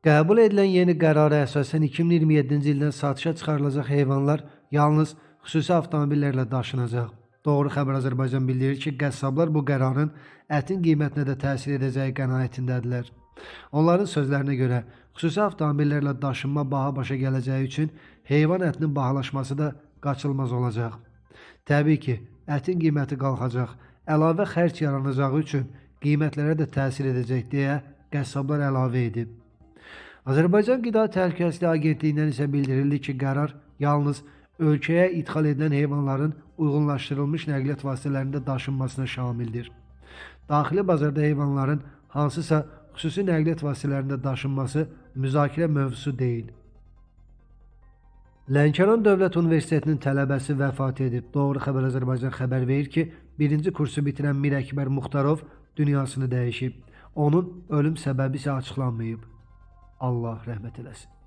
Qəbul edilən yeni qərara əsasən 2027-ci ildən satışa çıxarılacaq heyvanlar yalnız xüsusi avtomobillərlə daşınacaq. Doğru Xəbər Azərbaycan bildirir ki, qəssablar bu qərarın ətin qiymətinə də təsir edəcəyi qənaətindədirlər. Onların sözlərinə görə xüsusi avtomobillərlə daşınma baha başa gələcəyi üçün heyvan ətinin bahalaşması da qaçılmaz olacaq. Təbii ki, ətin qiyməti qalxacaq, əlavə xərc yaranacağı üçün qiymətlərə də təsir edəcək deyə qəssablar əlavə edib. Azərbaycan Qida Təhlükəsizliyi Agentliyindən isə bildirildi ki, qərar yalnız ölkəyə idxal edilən heyvanların uyğunlaşdırılmış nəqliyyat vasitələrində daşınmasına şamildir. Daxili bazarda heyvanların hansısa xüsusi nəqliyyat vasitələrində daşınması müzakirə mövzusu deyil. Lənkəran Dövlət Universitetinin tələbəsi vəfat edib. Doğru Xəbər Azərbaycan xəbər verir ki, birinci kursu bitirən Mir Əkbər Muxtarov dünyasını dəyişib. Onun ölüm səbəbi isə açıqlanmayıb. Allah rəhmət eləsin.